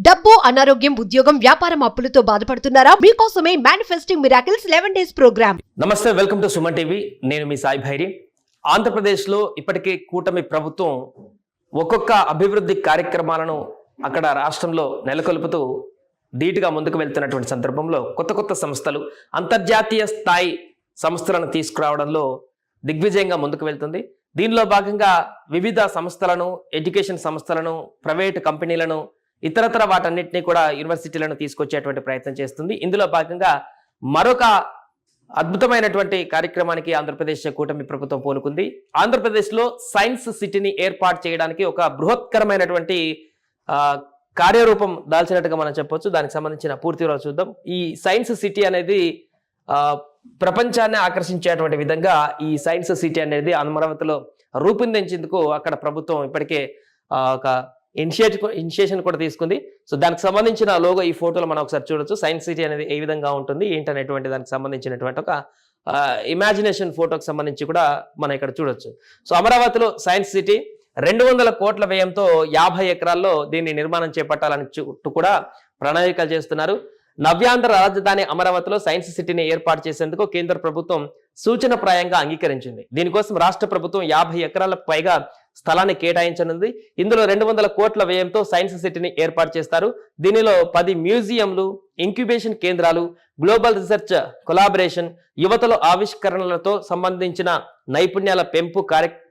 డబ్బు, అనారోగ్యం, ఉద్యోగం, వ్యాపారం అప్పులతో బాధపడుతున్నారా? మీకోసమే మేనిఫెస్టింగ్ మిరాకిల్స్ 11 days ప్రోగ్రామ్. నమస్తే, వెల్కమ్ టు సుమన్ టీవీ. నేను మీ సాయి భైరి. ఆంధ్రప్రదేశ్లో ఇప్పటికే కూటమి ప్రభుత్వం ఒక్కొక్క అభివృద్ధి కార్యక్రమాలను అక్కడ రాష్ట్రంలో నెలకొల్పుతూ ధీటుగా ముందుకు వెళ్తున్నటువంటి సందర్భంలో కొత్త సంస్థలు, అంతర్జాతీయ స్థాయి సంస్థలను తీసుకురావడంలో దిగ్విజయంగా ముందుకు వెళ్తుంది. దీనిలో భాగంగా వివిధ సంస్థలను, ఎడ్యుకేషన్ సంస్థలను, ప్రైవేటు కంపెనీలను, ఇతరతర వాటన్నిటినీ కూడా యూనివర్సిటీలను తీసుకొచ్చేటువంటి ప్రయత్నం చేస్తుంది. ఇందులో భాగంగా మరొక అద్భుతమైనటువంటి కార్యక్రమానికి ఆంధ్రప్రదేశ్ కూటమి ప్రభుత్వం పూనుకుంది. ఆంధ్రప్రదేశ్లో సైన్స్ సిటీని ఏర్పాటు చేయడానికి ఒక బృహత్కరమైనటువంటి కార్యరూపం దాల్చినట్టుగా మనం చెప్పొచ్చు. దానికి సంబంధించిన పూర్తి వివరాలు చూద్దాం. ఈ సైన్స్ సిటీ అనేది ప్రపంచాన్ని ఆకర్షించేటువంటి విధంగా ఈ సైన్స్ సిటీ అనేది అమరావతిలో రూపొందించేందుకు అక్కడ ప్రభుత్వం ఇప్పటికే ఒక ఇనిషియేషన్ కూడా తీసుకుంది. సో దానికి సంబంధించిన లోగో ఈ ఫోటోలో మనం ఒకసారి చూడొచ్చు. సైన్స్ సిటీ అనేది ఏ విధంగా ఉంటుంది ఏంటనేటువంటి దానికి సంబంధించినటువంటి ఒక ఇమాజినేషన్ ఫోటోకి సంబంధించి కూడా మనం ఇక్కడ చూడొచ్చు. సో అమరావతిలో సైన్స్ సిటీ 200 కోట్ల వ్యయంతో 50 ఎకరాల్లో దీన్ని నిర్మాణం చేపట్టాలని చుట్టూ కూడా ప్రణాళికలు చేస్తున్నారు. నవ్యాంధ్ర రాజధాని అమరావతిలో సైన్స్ సిటీని ఏర్పాటు చేసేందుకు కేంద్ర ప్రభుత్వం సూచనప్రాయంగా అంగీకరించింది. దీనికోసం రాష్ట్ర ప్రభుత్వం 50 ఎకరాలకు పైగా స్థలాన్ని కేటాయించనుంది. ఇందులో 200 కోట్ల వ్యయంతో సైన్స్ సిటీని ఏర్పాటు చేస్తారు. దీనిలో 10 మ్యూజియంలు, ఇంక్యుబేషన్ కేంద్రాలు, గ్లోబల్ రీసెర్చ్ కొలాబరేషన్, యువతలో ఆవిష్కరణలతో సంబంధించిన నైపుణ్యాల పెంపు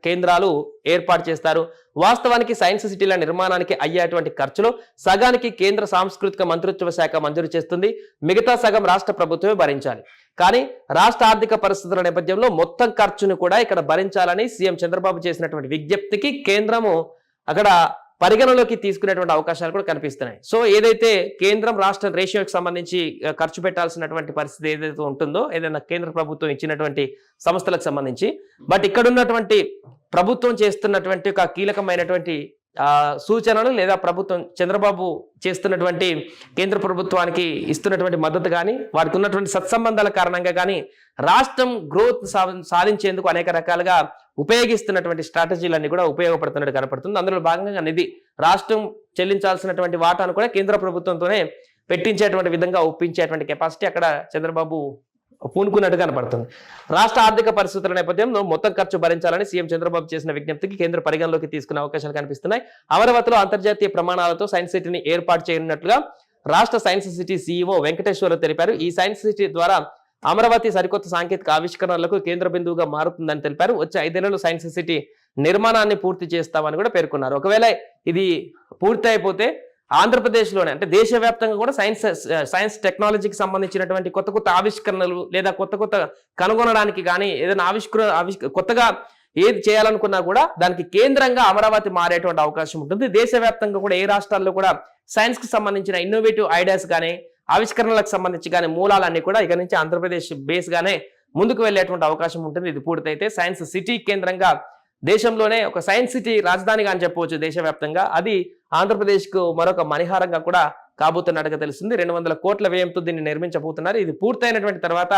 కేంద్రాలు ఏర్పాటు చేస్తారు. వాస్తవానికి సైన్స్ సిటీల నిర్మాణానికి అయ్యేటువంటి ఖర్చులో సగానికి కేంద్ర సాంస్కృతిక మంత్రిత్వ శాఖ మంజూరు చేస్తుంది. మిగతా సగం రాష్ట్ర ప్రభుత్వమే భరించాలి. కానీ రాష్ట్ర ఆర్థిక పరిస్థితుల నేపథ్యంలో మొత్తం ఖర్చును కూడా ఇక్కడ భరించాలని సీఎం చంద్రబాబు చేసినటువంటి విజ్ఞప్తికి కేంద్రము అక్కడ పరిగణలోకి తీసుకునేటువంటి అవకాశాలు కూడా కనిపిస్తున్నాయి. సో ఏదైతే కేంద్రం రాష్ట్ర రేషియోకి సంబంధించి ఖర్చు పెట్టాల్సినటువంటి పరిస్థితి ఏదైతే ఉంటుందో, ఏదైనా కేంద్ర ప్రభుత్వం ఇచ్చినటువంటి సంస్థలకు సంబంధించి, బట్ ఇక్కడ ఉన్నటువంటి ప్రభుత్వం చేస్తున్నటువంటి ఒక కీలకమైనటువంటి సూచనలు లేదా ప్రభుత్వం చంద్రబాబు చేస్తున్నటువంటి కేంద్ర ప్రభుత్వానికి ఇస్తున్నటువంటి మద్దతు కానీ, వారికి ఉన్నటువంటి సత్సంబంధాల కారణంగా కానీ రాష్ట్రం గ్రోత్ సాధించేందుకు అనేక రకాలుగా ఉపయోగిస్తున్నటువంటి స్ట్రాటజీలన్నీ కూడా ఉపయోగపడుతున్నట్టు కనపడుతుంది. అందులో భాగంగా నిధి రాష్ట్రం చెల్లించాల్సినటువంటి వాటాను కూడా కేంద్ర ప్రభుత్వంతోనే పెట్టించేటువంటి విధంగా ఒప్పించేటువంటి కెపాసిటీ అక్కడ చంద్రబాబు పూనుకున్నట్టు కనపడుతుంది. రాష్ట్ర ఆర్థిక పరిస్థితుల నేపథ్యంలో మొత్తం ఖర్చు భరించాలని సీఎం చంద్రబాబు చేసిన విజ్ఞప్తికి కేంద్ర పరిగణలోకి తీసుకునే అవకాశాలు కనిపిస్తున్నాయి. అమరావతిలో అంతర్జాతీయ ప్రమాణాలతో సైన్స్ సిటీని ఏర్పాటు చేయనున్నట్లుగా రాష్ట్ర సైన్స్ సిటీ సీఈఓ వెంకటేశ్వర తెలిపారు. ఈ సైన్స్ సిటీ ద్వారా అమరావతి సరికొత్త సాంకేతిక ఆవిష్కరణలకు కేంద్ర బిందువుగా మారుతుందని తెలిపారు. వచ్చే 5 ఏళ్లలో సైన్స్ సిటీ నిర్మాణాన్ని పూర్తి చేస్తామని కూడా పేర్కొన్నారు. ఒకవేళ ఇది పూర్తి అయిపోతే ఆంధ్రప్రదేశ్లోనే అంటే దేశవ్యాప్తంగా కూడా సైన్స్ టెక్నాలజీకి సంబంధించినటువంటి కొత్త ఆవిష్కరణలు లేదా కొత్త కనుగొనడానికి కానీ ఏదైనా కొత్తగా ఏది చేయాలనుకున్నా కూడా దానికి కేంద్రంగా అమరావతి మారేటువంటి అవకాశం ఉంటుంది. దేశవ్యాప్తంగా కూడా ఏ రాష్ట్రాల్లో కూడా సైన్స్ కి సంబంధించిన ఇన్నోవేటివ్ ఐడియాస్ కానీ ఆవిష్కరణలకు సంబంధించి కానీ మూలాలన్నీ కూడా ఇక నుంచి ఆంధ్రప్రదేశ్ బేస్ గానే ముందుకు వెళ్ళేటువంటి అవకాశం ఉంటుంది. ఇది పూర్తయితే సైన్స్ సిటీ కేంద్రంగా దేశంలోనే ఒక సైన్స్ సిటీ రాజధానిగా అని చెప్పవచ్చు దేశవ్యాప్తంగా. అది ఆంధ్రప్రదేశ్ కు మరొక మణిహారంగా కూడా కాబోతున్నట్టుగా తెలుస్తుంది. 200 కోట్ల వ్యయంతో దీన్ని నిర్మించబోతున్నారు. ఇది పూర్తయినటువంటి తర్వాత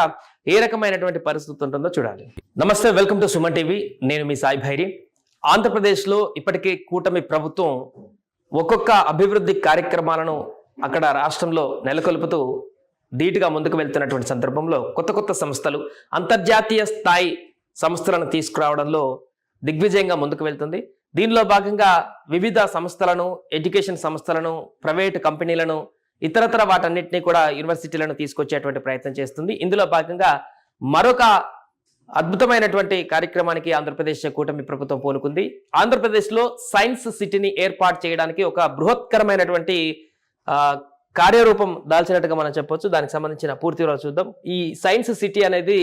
ఏ రకమైనటువంటి పరిస్థితి ఉంటుందో చూడాలి. నమస్తే, వెల్కమ్ టు సుమన్ టీవీ. నేను మీ సాయి భైరి. ఆంధ్రప్రదేశ్లో ఇప్పటికే కూటమి ప్రభుత్వం ఒక్కొక్క అభివృద్ధి కార్యక్రమాలను అక్కడ రాష్ట్రంలో నెలకొల్పుతూ ధీటుగా ముందుకు వెళ్తున్నటువంటి సందర్భంలో కొత్త సంస్థలు, అంతర్జాతీయ స్థాయి సంస్థలను తీసుకురావడంలో దిగ్విజయంగా ముందుకు వెళ్తుంది. దీనిలో భాగంగా వివిధ సంస్థలను, ఎడ్యుకేషన్ సంస్థలను, ప్రైవేటు కంపెనీలను, ఇతరతర వాటన్నిటినీ కూడా యూనివర్సిటీలను తీసుకొచ్చేటువంటి ప్రయత్నం చేస్తుంది. ఇందులో భాగంగా మరొక అద్భుతమైనటువంటి కార్యక్రమానికి ఆంధ్రప్రదేశ్ కూటమి ప్రభుత్వం పూనుకుంది. ఆంధ్రప్రదేశ్లో సైన్స్ సిటీని ఏర్పాటు చేయడానికి ఒక బృహత్కరమైనటువంటి కార్యరూపం దాల్చినట్టుగా మనం చెప్పొచ్చు. దానికి సంబంధించిన పూర్తి వివరాలు చూద్దాం. ఈ సైన్స్ సిటీ అనేది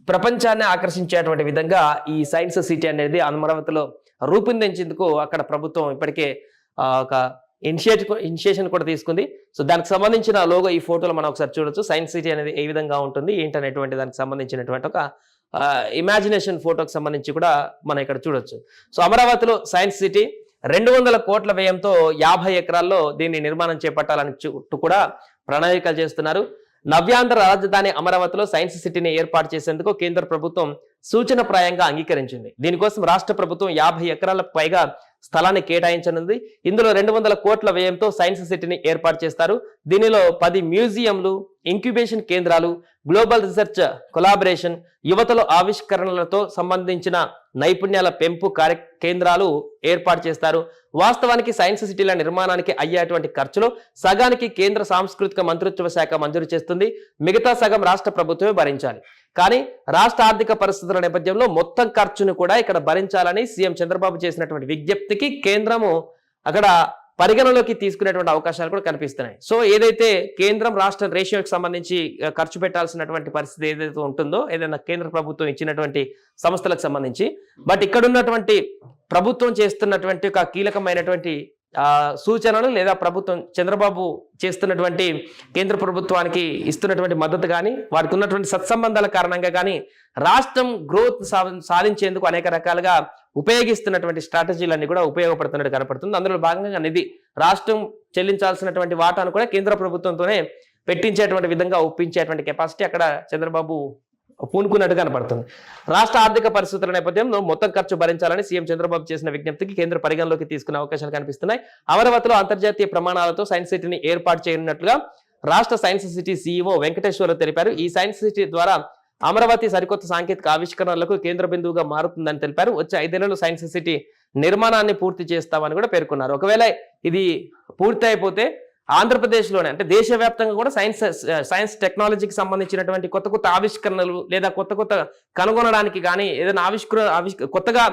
ప్రపంచాన్ని ఆకర్షించేటువంటి విధంగా ఈ సైన్స్ సిటీ అనేది అమరావతిలో రూపొందించేందుకు అక్కడ ప్రభుత్వం ఇప్పటికే ఒక ఇనిషియేషన్ కూడా తీసుకుంది. సో దానికి సంబంధించిన లోగో ఈ ఫోటోలో మనం ఒకసారి చూడొచ్చు. సైన్స్ సిటీ అనేది ఏ విధంగా ఉంటుంది ఏంటనేటువంటి దానికి సంబంధించినటువంటి ఒక ఇమాజినేషన్ ఫోటోకి సంబంధించి కూడా మనం ఇక్కడ చూడొచ్చు. సో అమరావతిలో సైన్స్ సిటీ 200 కోట్ల వ్యయంతో 50 ఎకరాల్లో దీన్ని నిర్మాణం చేపట్టాలని చుట్టూ కూడా ప్రణాళికలు చేస్తున్నారు. నవ్యాంధ్ర రాజధాని అమరావతిలో సైన్స్ సిటీని ఏర్పాటు చేసేందుకు కేంద్ర ప్రభుత్వం సూచనప్రాయంగా అంగీకరించింది. దీనికోసం రాష్ట్ర ప్రభుత్వం 50 ఎకరాలకు పైగా స్థలాన్ని కేటాయించనుంది. ఇందులో 200 కోట్ల వ్యయంతో సైన్స్ సిటీని ఏర్పాటు చేస్తారు. దీనిలో 10 మ్యూజియంలు, ఇంక్యుబేషన్ కేంద్రాలు, గ్లోబల్ రీసెర్చ్ కొలాబరేషన్, యువతలో ఆవిష్కరణలతో సంబంధించిన నైపుణ్యాల పెంపు కేంద్రాలు ఏర్పాటు చేస్తారు. వాస్తవానికి సైన్స్ సిటీల నిర్మాణానికి అయ్యేటువంటి ఖర్చులో సగానికి కేంద్ర సాంస్కృతిక మంత్రిత్వ శాఖ మంజూరు చేస్తుంది. మిగతా సగం రాష్ట్ర ప్రభుత్వమే భరించాలి. కానీ రాష్ట్ర ఆర్థిక పరిస్థితుల నేపథ్యంలో మొత్తం ఖర్చును కూడా ఇక్కడ భరించాలని సీఎం చంద్రబాబు చేసినటువంటి విజ్ఞప్తికి కేంద్రము అక్కడ పరిగణలోకి తీసుకునేటువంటి అవకాశాలు కూడా కనిపిస్తున్నాయి. సో ఏదైతే కేంద్రం రాష్ట్ర రేషియోకి సంబంధించి ఖర్చు పెట్టాల్సినటువంటి పరిస్థితి ఏదైతే ఉంటుందో, ఏదైనా కేంద్ర ప్రభుత్వం ఇచ్చినటువంటి సంస్థలకు సంబంధించి, బట్ ఇక్కడ ఉన్నటువంటి ప్రభుత్వం చేస్తున్నటువంటి ఒక కీలకమైనటువంటి సూచనలు లేదా ప్రభుత్వం చంద్రబాబు చేస్తున్నటువంటి కేంద్ర ప్రభుత్వానికి ఇస్తున్నటువంటి మద్దతు కానీ, వారికి ఉన్నటువంటి సత్సంబంధాల కారణంగా కానీ రాష్ట్రం గ్రోత్ సాధించేందుకు అనేక రకాలుగా ఉపయోగిస్తున్నటువంటి స్ట్రాటజీలన్నీ కూడా ఉపయోగపడుతున్నట్టు కనపడుతుంది. అందులో భాగంగా నిధి రాష్ట్రం చెల్లించాల్సినటువంటి వాటాను కూడా కేంద్ర ప్రభుత్వంతోనే పెట్టించేటువంటి విధంగా ఒప్పించేటువంటి కెపాసిటీ అక్కడ చంద్రబాబు పూనుకున్నట్టు కనపడుతుంది. రాష్ట్ర ఆర్థిక పరిస్థితుల నేపథ్యంలో మొత్తం ఖర్చు భరించాలని సీఎం చంద్రబాబు చేసిన విజ్ఞప్తికి కేంద్ర పరిగణలోకి తీసుకునే అవకాశాలు కనిపిస్తున్నాయి. అమరావతిలో అంతర్జాతీయ ప్రమాణాలతో సైన్స్ సిటీని ఏర్పాటు చేయనున్నట్లుగా రాష్ట్ర సైన్స్ సిటీ సీఈఓ వెంకటేశ్వరరావు తెలిపారు. ఈ సైన్స్ సిటీ ద్వారా అమరావతి సరికొత్త సాంకేతిక ఆవిష్కరణలకు కేంద్ర బిందువుగా మారుతుందని తెలిపారు. వచ్చే 5 ఏళ్లలో సైన్స్ సిటీ నిర్మాణాన్ని పూర్తి చేస్తామని కూడా పేర్కొన్నారు. ఒకవేళ ఇది పూర్తి అయిపోతే ఆంధ్రప్రదేశ్లోనే అంటే దేశవ్యాప్తంగా కూడా సైన్స్ టెక్నాలజీకి సంబంధించినటువంటి కొత్త ఆవిష్కరణలు లేదా కొత్త కనుగొనడానికి కానీ ఏదైనా కొత్తగా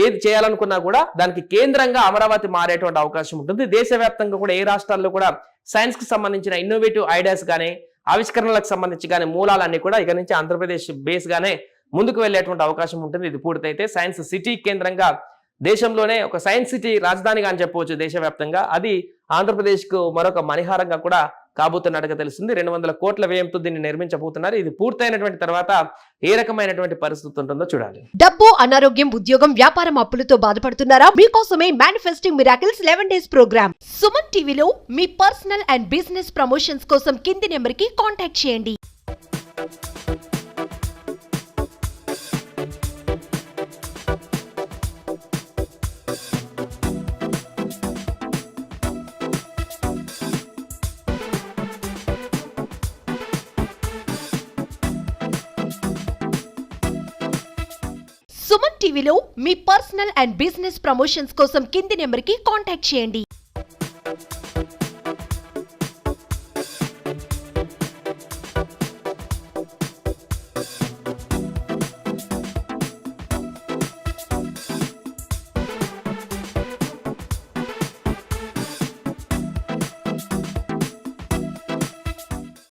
ఏది చేయాలనుకున్నా కూడా దానికి కేంద్రంగా అమరావతి మారేటువంటి అవకాశం ఉంటుంది. దేశవ్యాప్తంగా కూడా ఏ రాష్ట్రాల్లో కూడా సైన్స్ కి సంబంధించిన ఇన్నోవేటివ్ ఐడియాస్ కానీ ఆవిష్కరణలకు సంబంధించి కానీ మూలాలన్నీ కూడా ఇక నుంచి ఆంధ్రప్రదేశ్ బేస్ గానే ముందుకు వెళ్ళేటువంటి అవకాశం ఉంటుంది. ఇది పూర్తయితే సైన్స్ సిటీ కేంద్రంగా దేశంలోనే ఒక సైన్స్ సిటీ రాజధానిగా అని చెప్పవచ్చు దేశవ్యాప్తంగా. అది ఆంధ్రప్రదేశ్కు మరొక మణిహారంగా కూడా కాబోతున్నట్టుగా తెలుస్తుంది. 200 కోట్ల వ్యయంతో దీన్ని నిర్మించబోతున్నారు. ఇది పూర్తయినటువంటి తర్వాత ఏ రకమైనటువంటి పరిస్థితి ఉంటుందో చూడాలి. డబ్బు, అనారోగ్యం, ఉద్యోగం, వ్యాపారం అప్పులతో బాధపడుతున్నారా? మీకోసమే manifesting miracles 11 days programme. Suman టీవీలో మీ పర్సనల్ అండ్ బిజినెస్ ప్రమోషన్స్ కోసం కింది నెంబర్కి కాంటాక్ట్ చేయండి. సుమన్ టీవీలో మీ పర్సనల్ అండ్ బిజినెస్ ప్రమోషన్స్ కోసం కింది నెంబర్కి కాంటాక్ట్ చేయండి.